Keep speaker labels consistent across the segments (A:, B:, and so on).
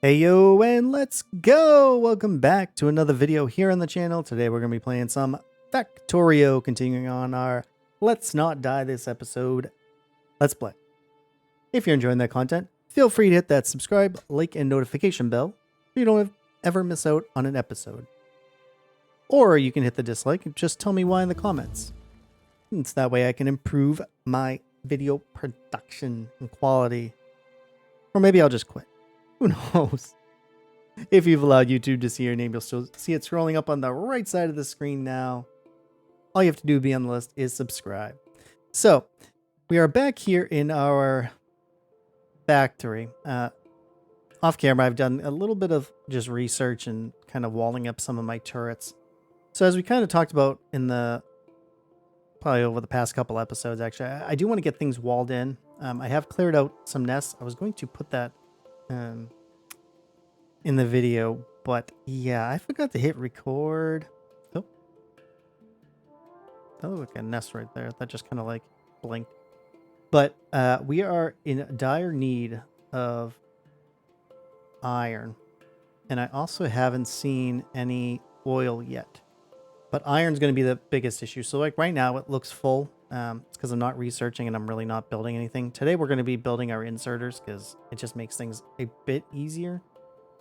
A: Hey yo, and let's go! Welcome back to another video here on the channel. Today we're going to be playing some Factorio, continuing on our Let's Not Die This episode Let's Play. If you're enjoying that content, feel free to hit that subscribe, like, and notification bell so you don't ever miss out on an episode. Or you can hit the dislike and just tell me why in the comments. It's that way I can improve my video production and quality. Or maybe I'll just quit. Who knows? If you've allowed YouTube to see your name, you'll still see it scrolling up on the right side of the screen now. All you have to do to be on the list is subscribe. So, we are back here in our factory. Off camera, I've done a little bit of just research and kind of walling up some of my turrets. So as we kind of talked about in the, probably over the past couple episodes, actually, I do want to get things walled in. I have cleared out some nests. I was going to put that in the video, but yeah, I forgot to hit record. Oh, that looked like a nest right there. That just kind of like blinked. But we are in dire need of iron, and I also haven't seen any oil yet. But iron's going to be the biggest issue. So like right now it looks full. It's because I'm not researching and I'm really not building anything. Today we're going to be building our inserters because it just makes things a bit easier.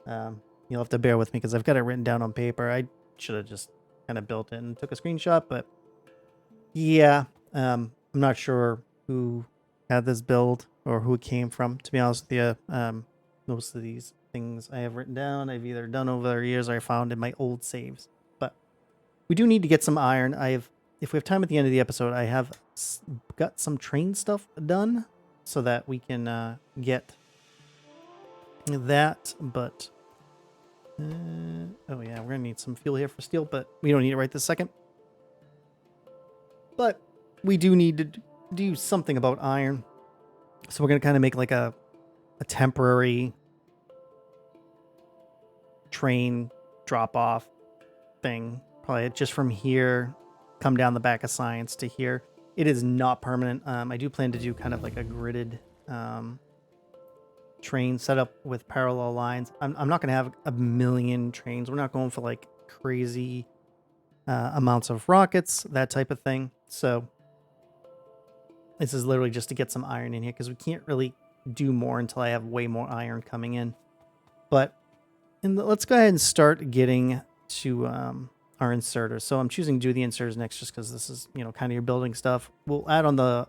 A: You'll have to bear with me because I've got it written down on paper. I should have just kind of built it and took a screenshot, but yeah, I'm not sure who had this build or who it came from, to be honest with you. Most of these things I have written down, I've either done over the years or I found in my old saves. But we do need to get some iron. If we have time at the end of the episode, I have got some train stuff done so that we can get that, but oh yeah, we're gonna need some fuel here for steel, but we don't need it right this second. But we do need to do something about iron, so we're gonna kind of make like a temporary train drop off thing, probably just from here come down the back of science to here. It is not permanent. I do plan to do kind of like a gridded train set up with parallel lines. I'm not going to have a million trains. We're not going for like crazy amounts of rockets, that type of thing. So this is literally just to get some iron in here because we can't really do more until I have way more iron coming in. But let's go ahead and start getting to our inserters. So I'm choosing to do the inserters next just because this is, you know, kind of your building stuff. We'll add on the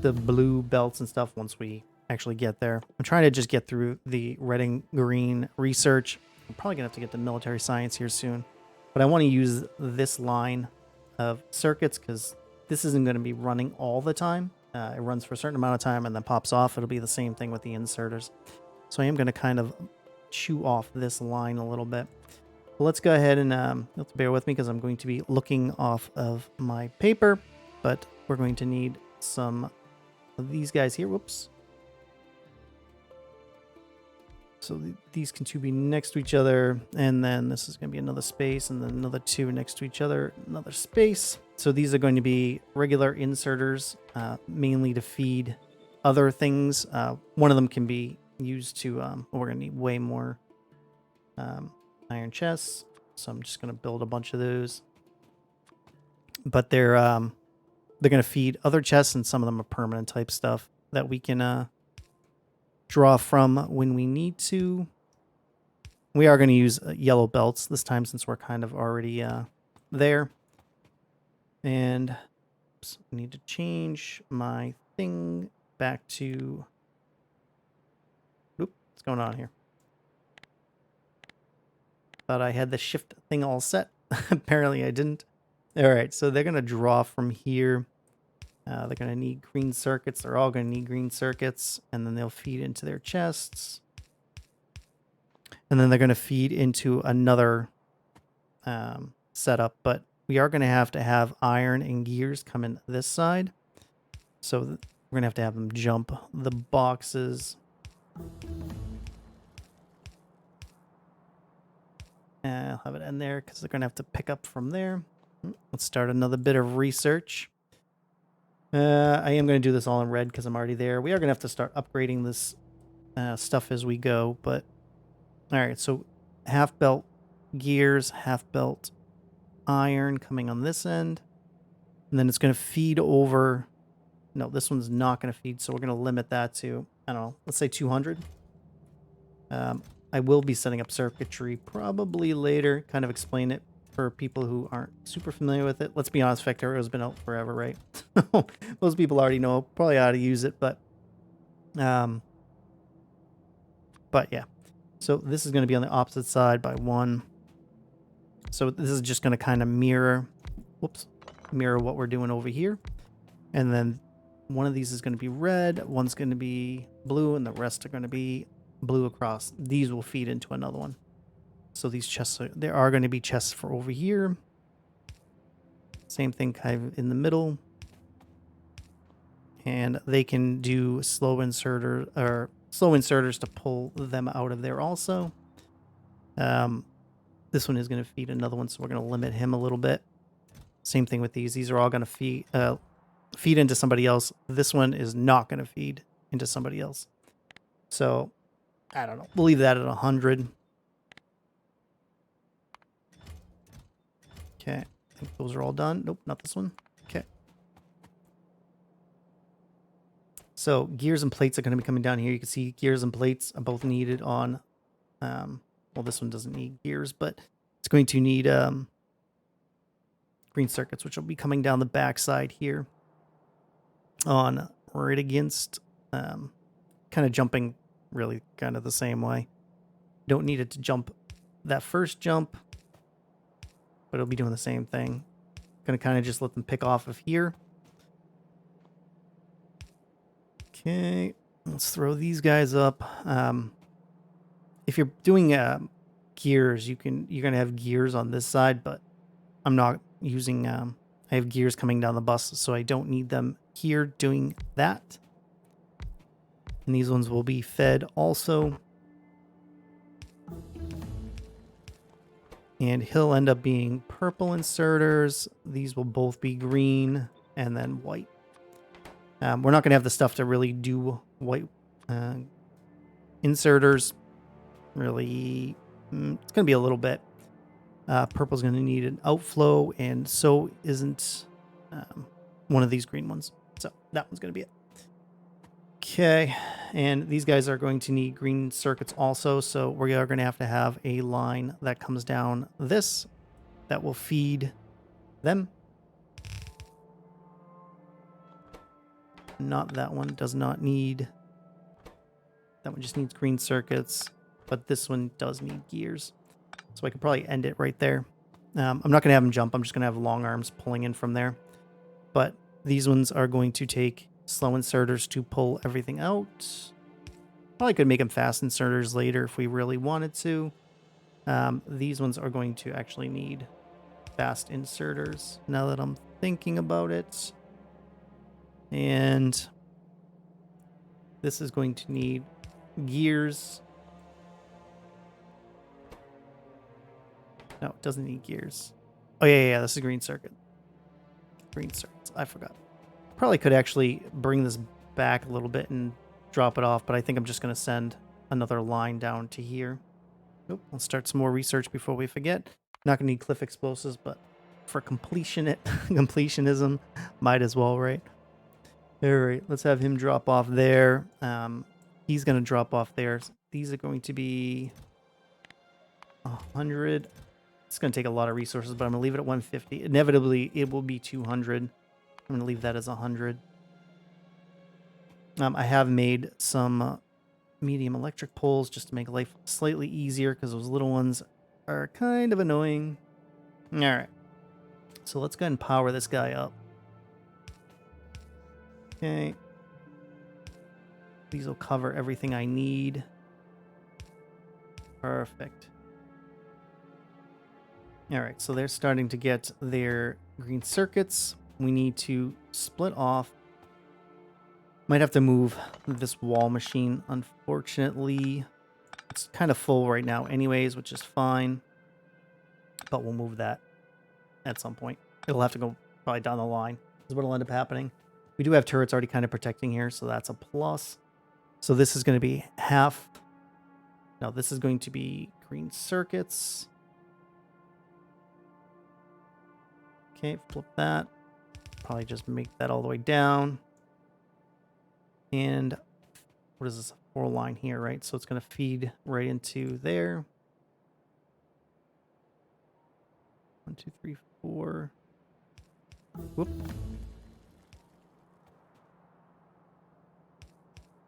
A: blue belts and stuff once we actually get there. I'm trying to just get through the red and green research. I'm probably gonna have to get to military science here soon, but I want to use this line of circuits because this isn't going to be running all the time. It runs for a certain amount of time and then pops off. It'll be the same thing with the inserters. So I am going to kind of chew off this line a little bit. But let's go ahead and you have to bear with me because I'm going to be looking off of my paper, but we're going to need some of these guys here. Whoops. So these can two be next to each other, and then this is going to be another space, and then another two next to each other, another space. So these are going to be regular inserters, mainly to feed other things. One of them can be used to, we're going to need way more iron chests, so I'm just going to build a bunch of those. But they're going to feed other chests, and some of them are permanent type stuff that we can draw from when we need to. We are going to use yellow belts this time since we're kind of already there. And oops, I need to change my thing back to... Oop, what's going on here? Thought I had the shift thing all set. Apparently I didn't. All right, so they're going to draw from here. They're going to need green circuits. They're all going to need green circuits. And then they'll feed into their chests. And then they're going to feed into another setup. But we are going to have iron and gears come in this side. So we're going to have them jump the boxes. And I'll have it in there because they're going to have to pick up from there. Let's start another bit of research. I am going to do this all in red because I'm already there. We are going to have to start upgrading this stuff as we go, but All right, so half belt gears, half belt iron coming on this end. And then it's going to feed over. No, this one's not going to feed, so we're going to limit that to, I don't know, let's say 200. I will be setting up circuitry probably later, kind of explain it for people who aren't super familiar with it. Let's be honest, Factorio's been out forever, right? Most people already know probably how to use it, but yeah. So this is going to be on the opposite side by 1. So this is just going to kind of mirror what we're doing over here. And then one of these is going to be red, one's going to be blue, and the rest are going to be blue across. These will feed into another one. So these chests, there are going to be chests for over here. Same thing kind of in the middle. And they can do slow inserters to pull them out of there also. This one is going to feed another one, so we're going to limit him a little bit. Same thing with these. These are all going to feed into somebody else. This one is not going to feed into somebody else. So, I don't know. We'll leave that at 100. Okay. I think those are all done. Nope, not this one. Okay. So, gears and plates are going to be coming down here. You can see gears and plates are both needed on... well, this one doesn't need gears, but it's going to need green circuits, which will be coming down the backside here on right against, kind of jumping really kind of the same way. Don't need it to jump that first jump, but it'll be doing the same thing. Going to kind of just let them pick off of here. Okay, let's throw these guys up. If you're doing gears, you're going to have gears on this side, but I'm not using, I have gears coming down the bus, so I don't need them here doing that. And these ones will be fed also. And he'll end up being purple inserters. These will both be green and then white. We're not going to have the stuff to really do white inserters. Really, it's going to be a little bit. Purple's going to need an outflow, and so isn't one of these green ones. So that one's going to be it. Okay, and these guys are going to need green circuits also, so we are going to have a line that comes down this that will feed them. Not that one, does not need... That one just needs green circuits, but this one does need gears. So I could probably end it right there. I'm not going to have them jump, I'm just going to have long arms pulling in from there. But these ones are going to take slow inserters to pull everything out. Probably could make them fast inserters later if we really wanted to. These ones are going to actually need fast inserters now that I'm thinking about it. And this is going to need gears. No, it doesn't need gears. Oh, yeah, this is green circuit. Green circuits, I forgot. Probably could actually bring this back a little bit and drop it off, but I think I'm just going to send another line down to here. Nope, let's start some more research before we forget. Not going to need cliff explosives, but for completionism, might as well, right? All right, let's have him drop off there. He's going to drop off there. These are going to be 100. It's going to take a lot of resources, but I'm going to leave it at 150. Inevitably, it will be 200. I'm going to leave that as 100. I have made some medium electric poles just to make life slightly easier because those little ones are kind of annoying. All right. So let's go ahead and power this guy up. Okay. These will cover everything I need. Perfect. All right, so they're starting to get their green circuits. We need to split off. Might have to move this wall machine, unfortunately. It's kind of full right now anyways, which is fine. But we'll move that at some point. It'll have to go probably down the line is what'll end up happening. We do have turrets already kind of protecting here, so that's a plus. So this is going to be half Now this is going to be green circuits. Okay, flip that. Probably just make that all the way down. And what is this? 4-line here, right? So it's going to feed right into there. 1, 2, 3, 4. Whoop.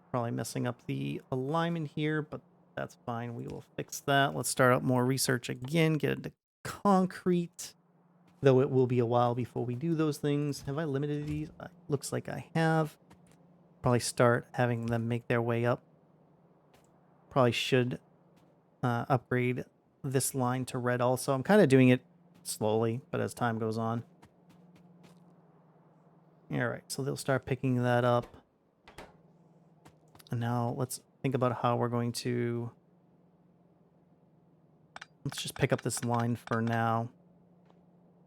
A: Probably messing up the alignment here, but that's fine. We will fix that. Let's start up more research again, get into concrete. Though it will be a while before we do those things. Have I limited these? Looks like I have. Probably start having them make their way up. Probably should upgrade this line to red also. I'm kind of doing it slowly, but as time goes on. Alright, so they'll start picking that up. And now let's think about how we're going to... Let's just pick up this line for now.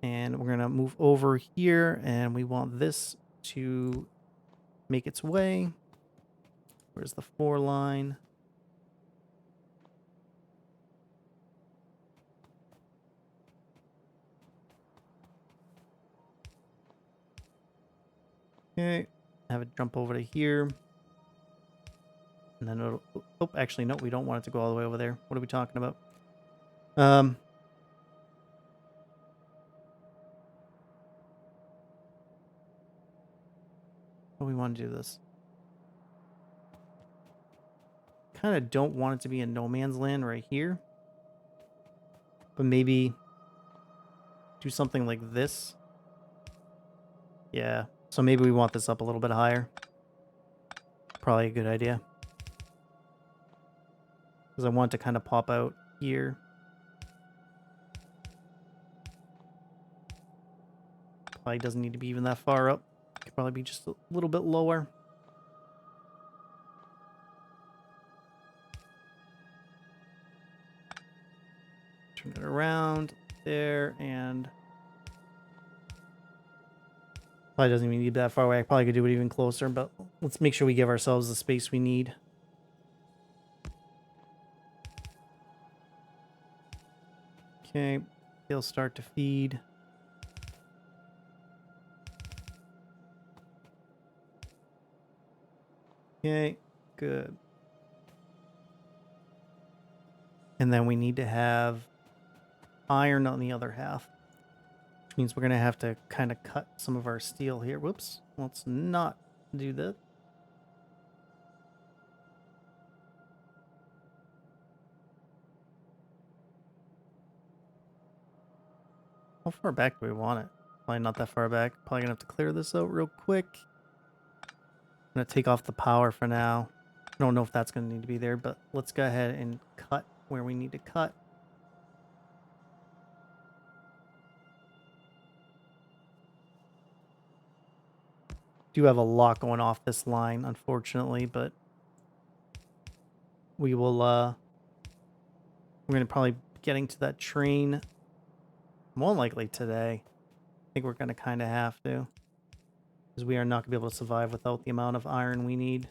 A: And we're going to move over here, and we want this to make its way. Where's the 4 line? Okay, have it jump over to here. And then it'll... Oh, actually, no, we don't want it to go all the way over there. What are we talking about? How do we want to do this? Kind of don't want it to be in no man's land right here. But maybe do something like this. Yeah, so maybe we want this up a little bit higher. Probably a good idea. Because I want it to kind of pop out here. Probably doesn't need to be even that far up. Could probably be just a little bit lower. Turn it around there, and probably doesn't even need that far away. I probably could do it even closer, but let's make sure we give ourselves the space we need. Okay, they'll start to feed. Okay, good. And then we need to have iron on the other half. Which means we're going to have to kind of cut some of our steel here. Whoops. Let's not do that. How far back do we want it? Probably not that far back. Probably going to have to clear this out real quick. I'm going to take off the power for now. I don't know if that's going to need to be there, but let's go ahead and cut where we need to cut. Do have a lot going off this line, unfortunately, but we will, we're going to probably be getting to that train more likely today. I think we're going to kind of have to, because we are not going to be able to survive without the amount of iron we need.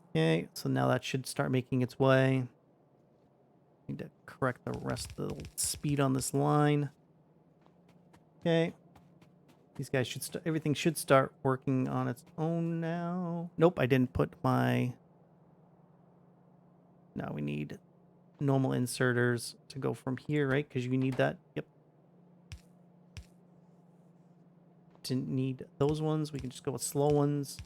A: Okay, so now that should start making its way. Need to correct the rest of the speed on this line. Okay. These guys should start, everything should start working on its own now. Nope, I didn't put my... Now we need normal inserters to go from here, right? Because you need that. Yep. Didn't need those ones. We can just go with slow ones.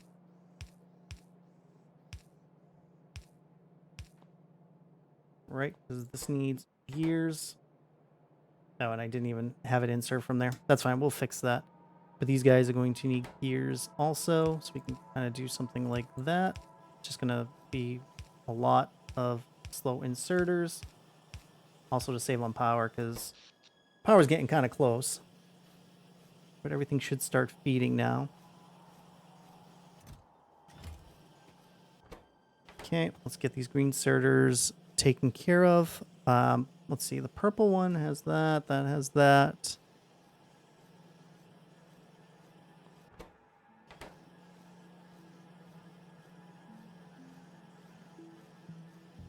A: Right, because this needs gears. Oh, and I didn't even have it insert from there. That's fine, we'll fix that. But these guys are going to need gears also, so we can kind of do something like that. Just going to be a lot of slow inserters. Also to save on power, because power's getting kind of close. But everything should start feeding now. Okay, let's get these green inserters taken care of. Let's see, the purple one has that, that has that.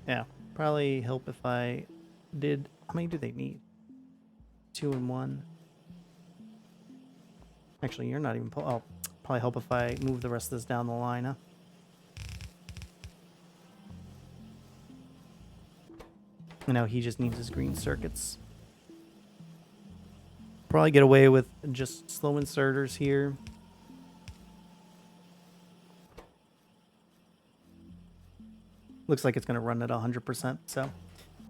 A: Yeah, probably help if I did. How many do they need? 2 and 1. Actually, you're not even. Oh, probably help if I move the rest of this down the line, huh? And now he just needs his green circuits. Probably get away with just slow inserters here. Looks like it's going to run at 100%. So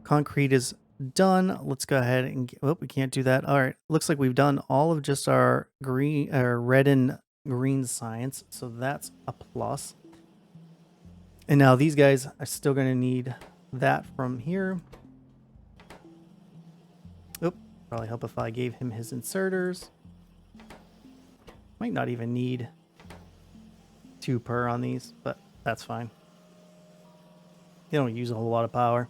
A: concrete is done. Let's go ahead and oh, we can't do that. All right. Looks like we've done all of just our green or red and green science. So that's a plus. And now these guys are still going to need that from here. Oop, probably help if I gave him his inserters. Might not even need 2 per on these, but that's fine. They don't use a whole lot of power.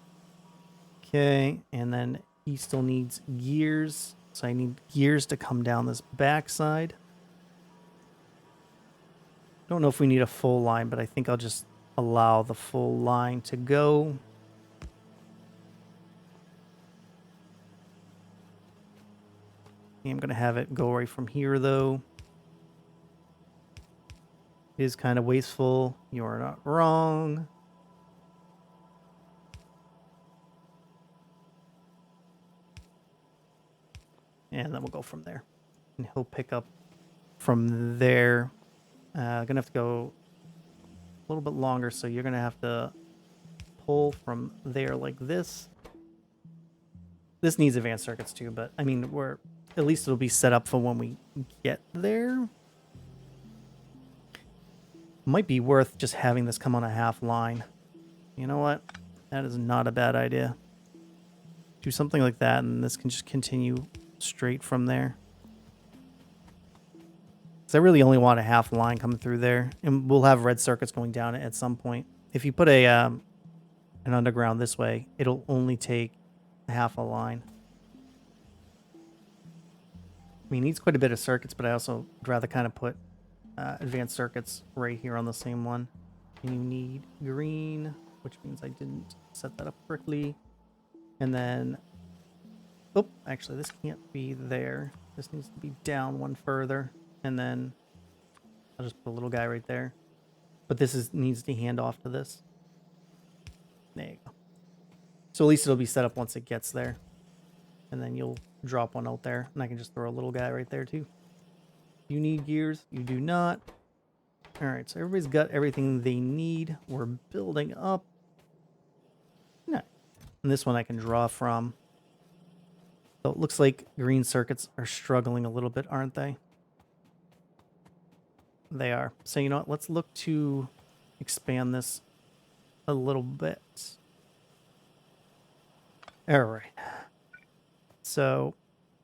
A: Okay, and then he still needs gears. So I need gears to come down this backside. Don't know if we need a full line, but I think I'll just allow the full line to go. I'm going to have it go right from here, though. It is kind of wasteful. You are not wrong. And then we'll go from there. And he'll pick up from there. Gonna have to go a little bit longer, so you're gonna have to pull from there like this. This needs advanced circuits too, but I mean, at least it'll be set up for when we get there. Might be worth just having this come on a half line. You know what? That is not a bad idea. Do something like that, and this can just continue straight from there. Because I really only want a half line coming through there, and we'll have red circuits going down at some point. If you put an underground this way, it'll only take half a line. I mean, it needs quite a bit of circuits, but I also would rather kind of put advanced circuits right here on the same one. And you need green, which means I didn't set that up correctly. And then, oh, actually, this can't be there. This needs to be down one further. And then I'll just put a little guy right there. But this needs to hand off to this. There you go. So at least it'll be set up once it gets there. And then you'll drop one out there. And I can just throw a little guy right there too. You need gears. You do not. All right, so everybody's got everything they need. We're building up. No. And this one I can draw from. So it looks like green circuits are struggling a little bit, aren't they? They are. So you know what? Let's look to expand this a little bit. All right. So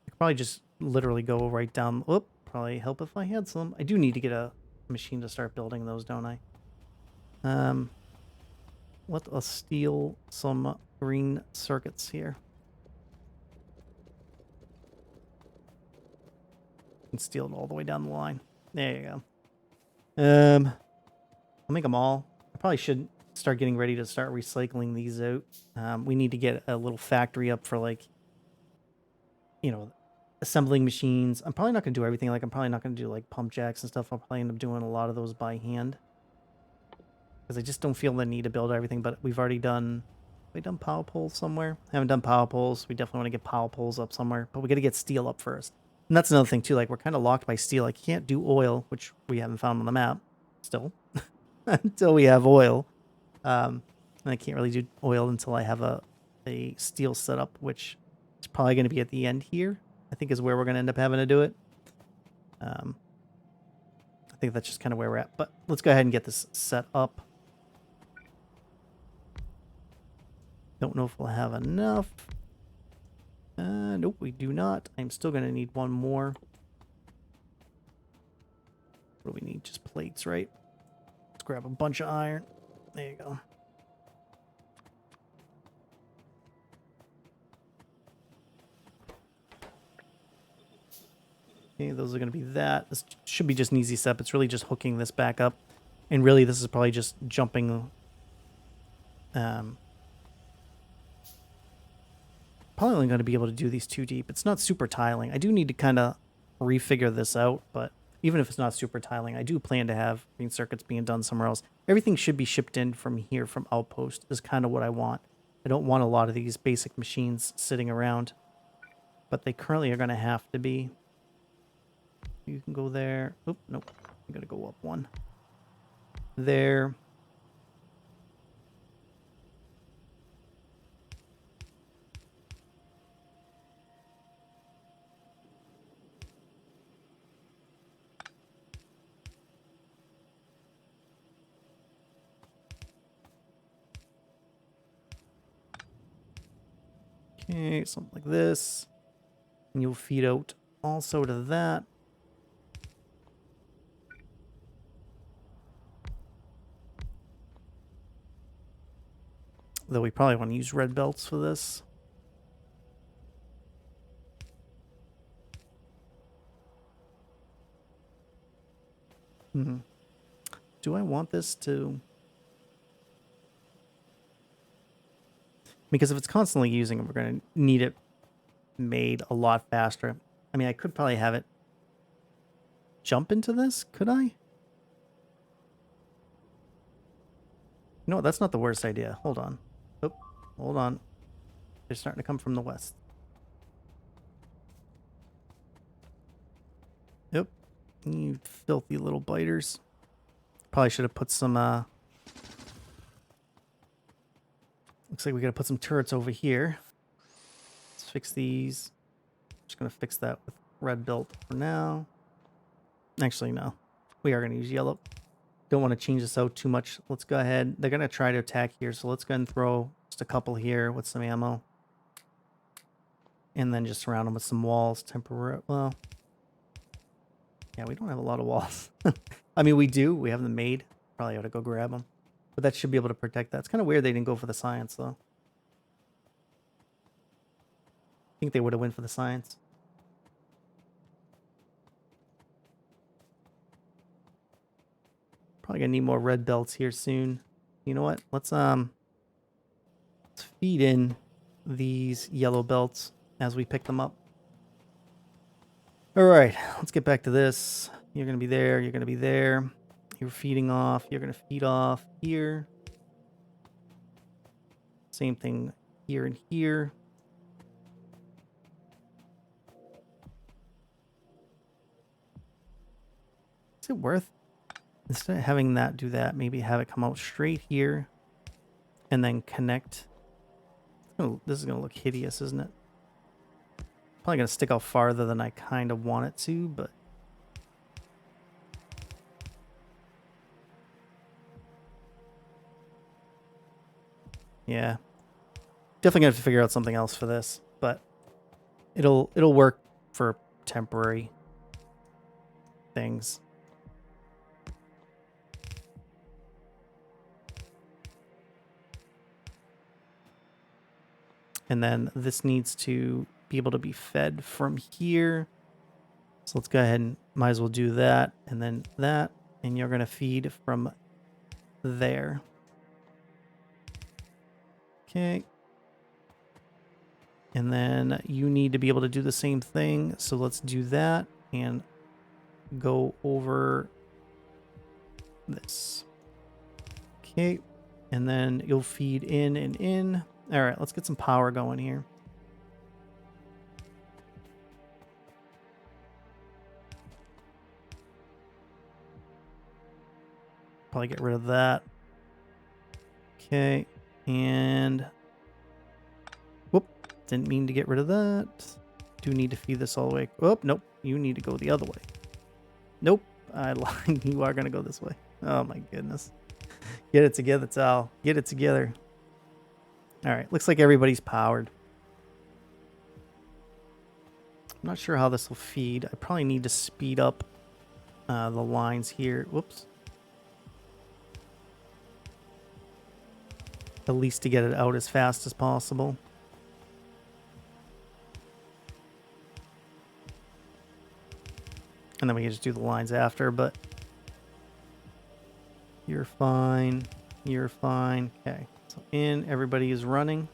A: I could probably just literally go right down. Oop, probably help if I had some. I do need to get a machine to start building those, don't I? Let's steal some green circuits here. And steal it all the way down the line. There you go. I'll make them all. I probably should start getting ready to start recycling these out. We need to get a little factory up for, like, you know, assembling machines. I'm probably not going to do everything. Like, I'm probably not going to do, like, pump jacks and stuff. I'll probably end up doing a lot of those by hand. Because I just don't feel the need to build everything. But we've already done... Have we done power poles somewhere? Haven't done power poles. We definitely want to get power poles up somewhere. But we got to get steel up first. And that's another thing, too. Like, we're kind of locked by steel. Like, you can't do oil, which we haven't found on the map still. Until we have oil. And I can't really do oil until I have a steel setup, which is probably going to be at the end here. I think is where we're going to end up having to do it. I think that's just kind of where we're at. But let's go ahead and get this set up. Don't know if we'll have enough. Nope, we do not. I'm still going to need one more. What do we need? Just plates, right? Let's grab a bunch of iron. There you go. Okay, those are going to be that. This should be just an easy step. It's really just hooking this back up. And really, this is probably just jumping Probably only going to be able to do these 2 deep. It's not super tiling. I do need to kind of refigure this out, but even if it's not super tiling, I do plan to have green circuits being done somewhere else. Everything should be shipped in from here, from Outpost, is kind of what I want. I don't want a lot of these basic machines sitting around, but they currently are going to have to be. You can go there. Oop, nope. I'm going to go up 1. There. Okay, something like this. And you'll feed out also to that. Though we probably want to use red belts for this. Do I want this to... Because if it's constantly using it, we're going to need it made a lot faster. I mean, I could probably have it jump into this, could I? You know what, that's not the worst idea. Hold on. Oh, hold on. They're starting to come from the west. Yep. You filthy little biters. Probably should have put some, looks like we gotta put some turrets over here. Let's fix these. Just gonna fix that with red belt for now. Actually, no. We are gonna use yellow. Don't want to change this out too much. Let's go ahead. They're gonna try to attack here, so let's go ahead and throw just a couple here with some ammo. And then just surround them with some walls temporarily. Well, yeah, we don't have a lot of walls. I mean, we do. We have them made. Probably ought to go grab them. But that should be able to protect that. It's kind of weird they didn't go for the science, though. I think they would have went for the science. Probably gonna need more red belts here soon. You know what? Let's feed in these yellow belts as we pick them up. All right, let's get back to this. You're gonna be there. You're gonna be there. You're feeding off. You're gonna feed off here. Same thing here and here. Is it worth, instead of having that do that, maybe have it come out straight here and then connect? Oh, this is gonna look hideous, isn't it? Probably gonna stick out farther than I kind of want it to, but yeah, definitely gonna have to figure out something else for this, but it'll work for temporary things. And then this needs to be able to be fed from here. So let's go ahead and might as well do that and then that, and you're gonna feed from there. Okay. And then you need to be able to do the same thing. So let's do that and go over this. Okay. And then you'll feed in and in. All right, let's get some power going here. Probably get rid of that. Okay. And whoop, didn't mean to get rid of that. Do need to feed this all the way. Oh, nope. You need to go the other way. Nope. I lied. You are going to go this way. Oh, my goodness. Get it together, Tal. Get it together. All right. Looks like everybody's powered. I'm not sure how this will feed. I probably need to speed up the lines here. Whoops. At least to get it out as fast as possible. And then we can just do the lines after, but you're fine. You're fine. Okay. So in, everybody is running.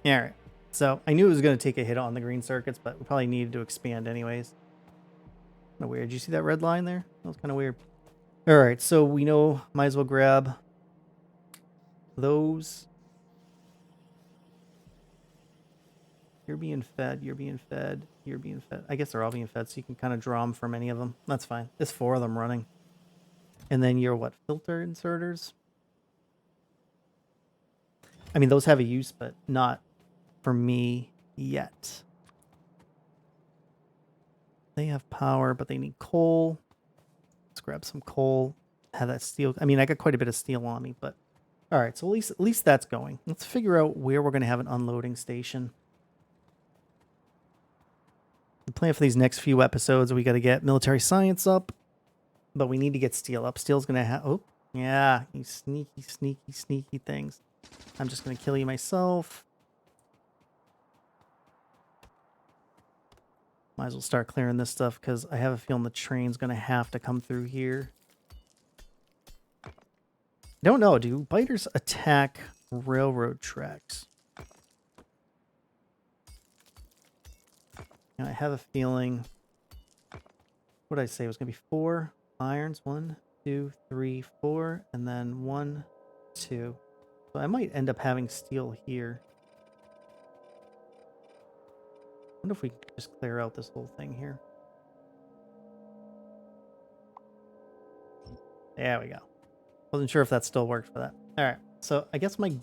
A: Yeah, all right. So I knew it was going to take a hit on the green circuits, but we probably needed to expand anyways. Kind of weird. Did you see that red line there? That was kind of weird. All right, so we know might as well grab those. You're being fed, you're being fed, you're being fed. I guess they're all being fed, so you can kind of draw them from any of them. That's fine. There's 4 of them running. And then your what? Filter inserters? I mean, those have a use, but not for me yet. They have power, but they need coal. Let's grab some coal. Have that steel. I mean, I got quite a bit of steel on me, but all right. So at least that's going. Let's figure out where we're going to have an unloading station. The plan for these next few episodes, we got to get military science up, but we need to get steel up. Steel's going to have... Oh, yeah. You sneaky, sneaky, sneaky things. I'm just going to kill you myself. Might as well start clearing this stuff because I have a feeling the train's going to have to come through here. I don't know. Do biters attack railroad tracks? And I have a feeling... What did I say? It was going to be 4 irons. 1, 2, 3, 4. And then 1, 2. So I might end up having steel here. I wonder if we can just clear out this whole thing here. There we go. Wasn't sure if that still worked for that. All right. So I guess my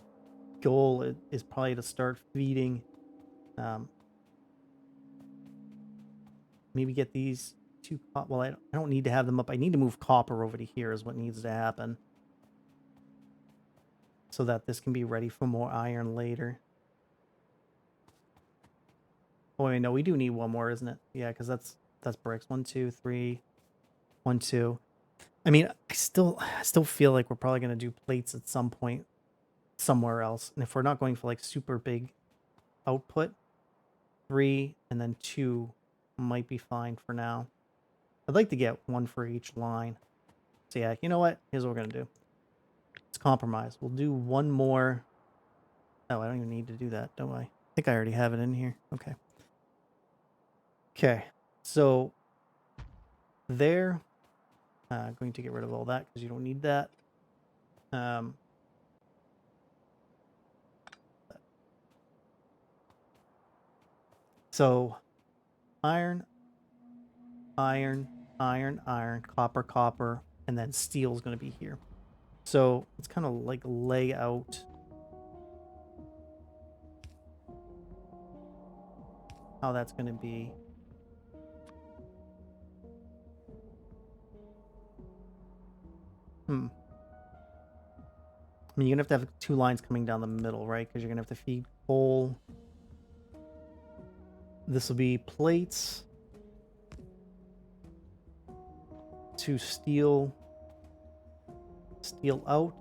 A: goal is probably to start feeding. Maybe get these 2. Well, I don't need to have them up. I need to move copper over to here is what needs to happen. So that this can be ready for more iron later. Oh, wait, no, we do need 1 more, isn't it? Yeah, because that's bricks. 1, 2, 3, 1, 2. I mean, I still feel like we're probably going to do plates at some point somewhere else. And if we're not going for like super big output, 3 and then 2 might be fine for now. I'd like to get 1 for each line. So yeah, you know what? Here's what we're going to do. Let's compromise. We'll do 1 more. Oh, I don't even need to do that, don't I? I think I already have it in here. Okay. Okay. So there. Going to get rid of all that because you don't need that. So iron, iron, iron, iron, copper, copper, and then steel is going to be here. So let's kind of like lay out how that's going to be. I mean, you're going to have 2 lines coming down the middle, right? Because you're going to have to feed coal. This will be plates to steel, steel out,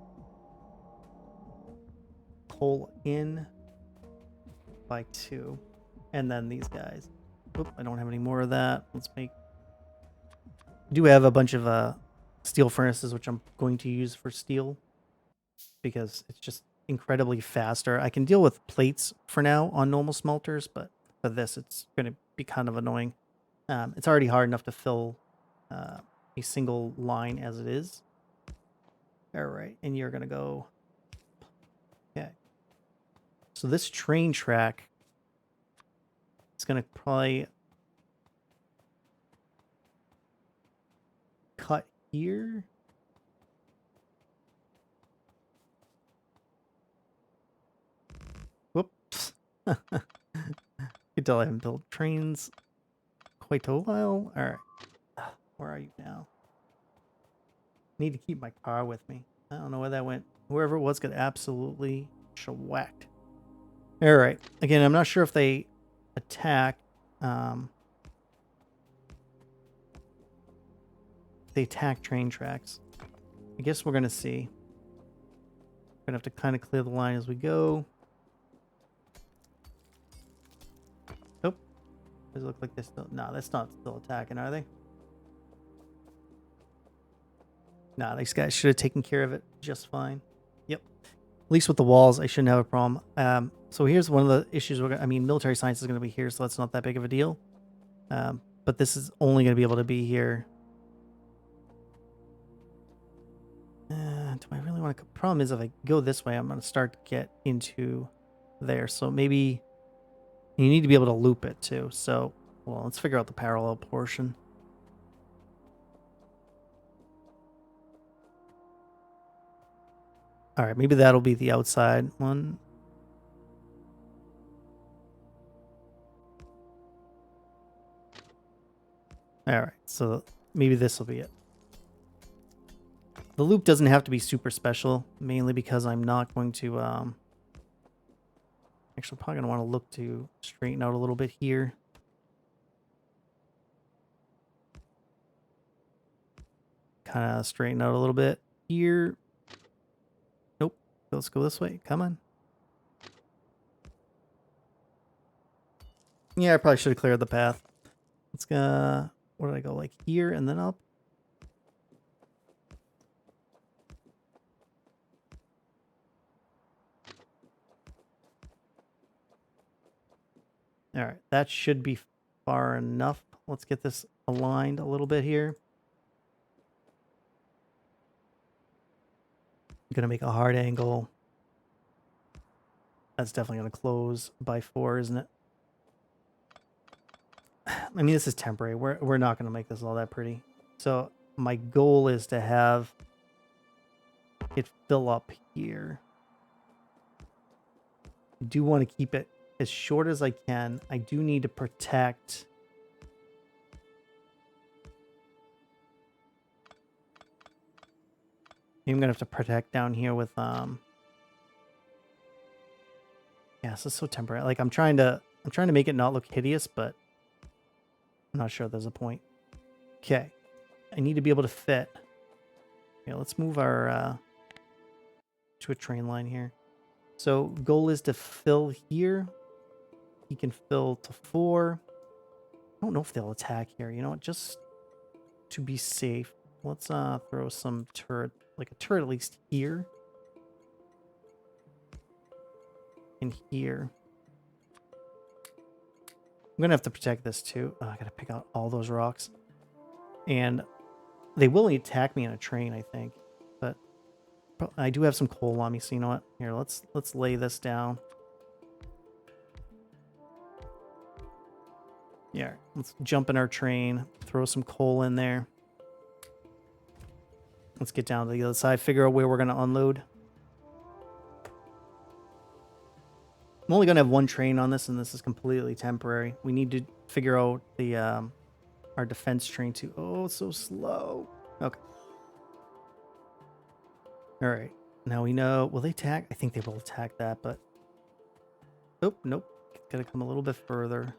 A: coal in by 2, and then these guys. Oop, I don't have any more of that. Let's make... I do have a bunch of steel furnaces, which I'm going to use for steel because it's just incredibly faster. I can deal with plates for now on normal smelters, but for this, it's going to be kind of annoying. It's already hard enough to fill a single line as it is. All right, and you're going to go... Okay. So this train track is going to probably cut here. Whoops. You can tell I haven't built trains quite a while. All right. Where are you now? Need to keep my car with me. I don't know where that went. Whoever it was got absolutely shellacked. All right. Again, I'm not sure if they attack. They attack train tracks. I guess we're going to see. We're going to have to kind of clear the line as we go. Oh. Does it look like they're still... No, that's not still attacking, are they? Nah, these guys should have taken care of it just fine. Yep. At least with the walls, I shouldn't have a problem. So here's one of the issues. I mean, military science is going to be here, so that's not that big of a deal. But this is only going to be able to be here. Do I really want to? Problem is, if I go this way, I'm going to start to get into there. So maybe you need to be able to loop it too. So, well, let's figure out the parallel portion. All right, maybe that'll be the outside one. All right, so maybe this will be it. The loop doesn't have to be super special, mainly because I'm not going to, actually probably going to want to look to straighten out a little bit here. Kind of straighten out a little bit here. Nope, let's go this way. Come on. Yeah, I probably should have cleared the path. Let's go, where did I go? Like here and then up? All right, that should be far enough. Let's get this aligned a little bit here. I'm going to make a hard angle. That's definitely going to close by 4, isn't it? I mean, this is temporary. We're not going to make this all that pretty. So my goal is to have it fill up here. I do want to keep it as short as I can. I do need to protect. I'm going to have to protect down here with, yeah, this is so temporary. Like I'm trying to make it not look hideous, but I'm not sure there's a point. Okay. I need to be able to fit. Yeah, let's move our, to a train line here. So goal is to fill here. He can fill to 4. I don't know if they'll attack here. You know what? Just to be safe, let's throw some turret, like a turret at least here. And here. I'm going to have to protect this too. Oh, I got to pick out all those rocks. And they will attack me in a train, I think. But I do have some coal on me, so you know what? Here, let's lay this down. Yeah, let's jump in our train, throw some coal in there. Let's get down to the other side, figure out where we're going to unload. I'm only going to have one train on this, and this is completely temporary. We need to figure out the our defense train too. Oh, it's so slow. Okay. All right. Now we know. Will they attack? I think they will attack that, but... Oh, nope. Gotta come a little bit further.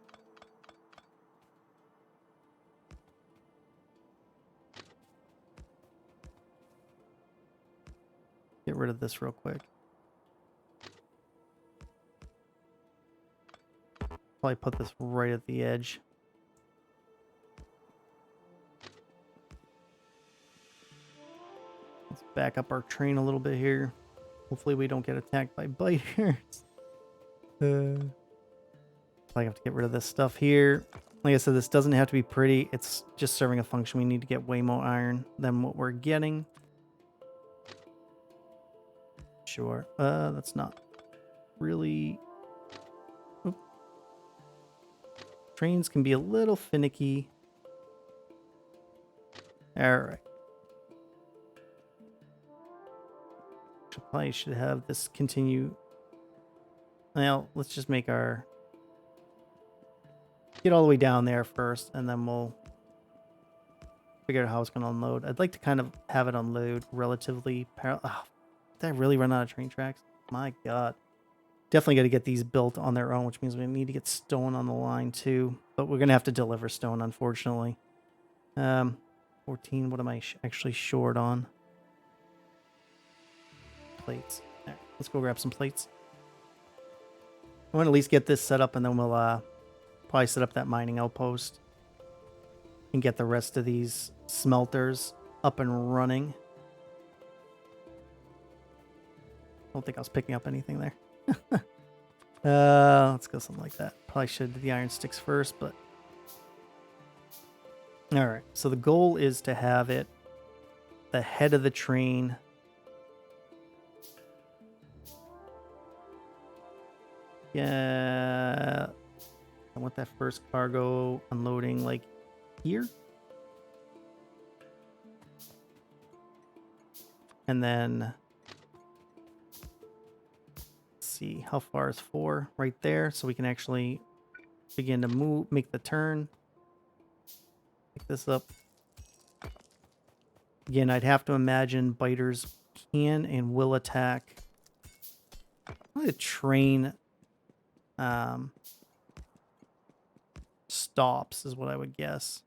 A: Get rid of this real quick. Probably put this right at the edge. Let's back up our train a little bit here. Hopefully we don't get attacked by biters. I have to get rid of this stuff here. Like I said, this doesn't have to be pretty. It's just serving a function. We need to get way more iron than what we're getting. Sure. That's not really... Oop. Trains can be a little finicky. Alright. Probably should have this continue. Well, let's just make our... Get all the way down there first, and then we'll figure out how it's going to unload. I'd like to kind of have it unload relatively parallel. Oh, did I really run out of train tracks? My God. Definitely got to get these built on their own, which means we need to get stone on the line too. But we're going to have to deliver stone, unfortunately. 14, what am I actually short on? Plates. All right, let's go grab some plates. I want to at least get this set up, and then we'll probably set up that mining outpost and get the rest of these smelters up and running. I don't think I was picking up anything there. Let's go something like that. Probably should do the iron sticks first, but... Alright, so the goal is to have it the head of the train. Yeah, I want that first cargo unloading like here. And then let's see, how far is 4? Right there, so we can actually begin to move, make the turn. Pick this up. Again, I'd have to imagine biters can and will attack. Probably the train stops is what I would guess.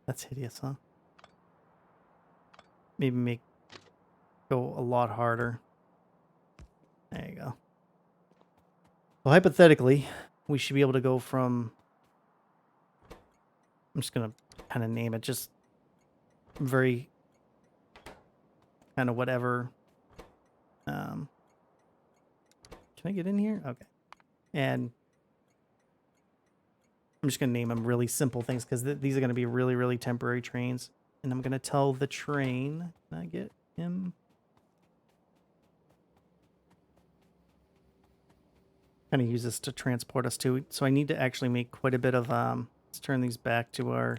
A: That's hideous, huh? Maybe go a lot harder. There you go. Well, hypothetically, we should be able to go from... I'm just going to kind of name it just very kind of whatever. Can I get in here? Okay. And I'm just going to name them really simple things because these are going to be really, really temporary trains. And I'm going to tell the train, can I get him? Kind of use this to transport us to. So I need to actually make quite a bit of, let's turn these back to our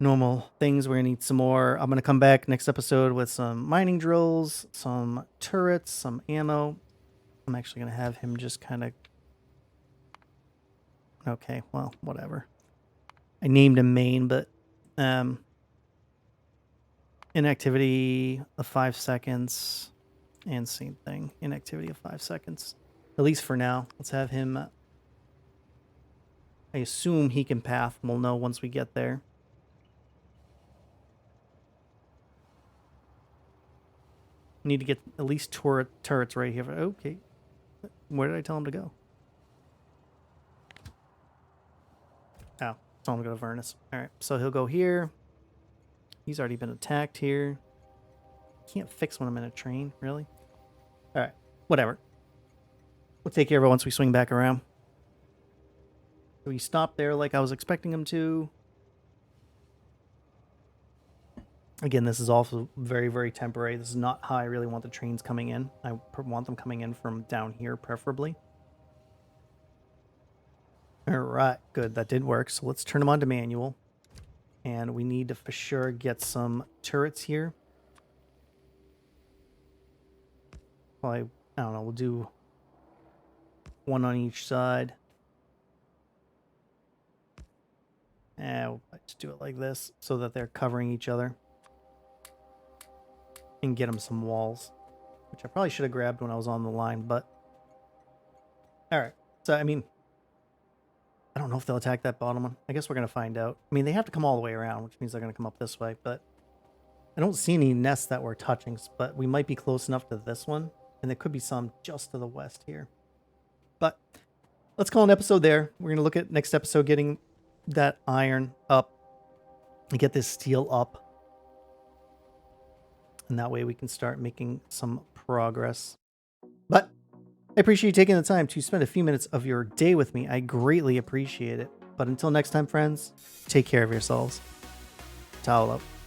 A: normal things. We're going to need some more. I'm going to come back next episode with some mining drills, some turrets, some ammo. I'm actually going to have him just kind of... Okay, well, whatever. I named him main, but inactivity of 5 seconds. And same thing, inactivity of 5 seconds. At least for now. Let's have him... I assume he can path. We'll know once we get there. Need to get at least turrets right here. Okay. Where did I tell him to go? Oh, tell him to go to Vernus. Alright, so he'll go here. He's already been attacked here. Can't fix when I'm in a train, really? Alright, whatever. We'll take care of it once we swing back around. So he stopped there like I was expecting him to. Again, this is also very, very temporary. This is not how I really want the trains coming in. I want them coming in from down here, preferably. Alright, good. That did work. So let's turn them on to manual. And we need to for sure get some turrets here. Probably, I don't know, we'll do one on each side. And we'll just do it like this so that they're covering each other. And get them some walls. Which I probably should have grabbed when I was on the line, but... Alright, so I mean... I don't know if they'll attack that bottom one. I guess we're going to find out. I mean, they have to come all the way around, which means they're going to come up this way, but... I don't see any nests that we're touching, but we might be close enough to this one. And there could be some just to the west here. But let's call an episode there. We're going to look at next episode getting that iron up. And get this steel up. And that way we can start making some progress. But I appreciate you taking the time to spend a few minutes of your day with me. I greatly appreciate it. But until next time, friends, take care of yourselves. Towel up.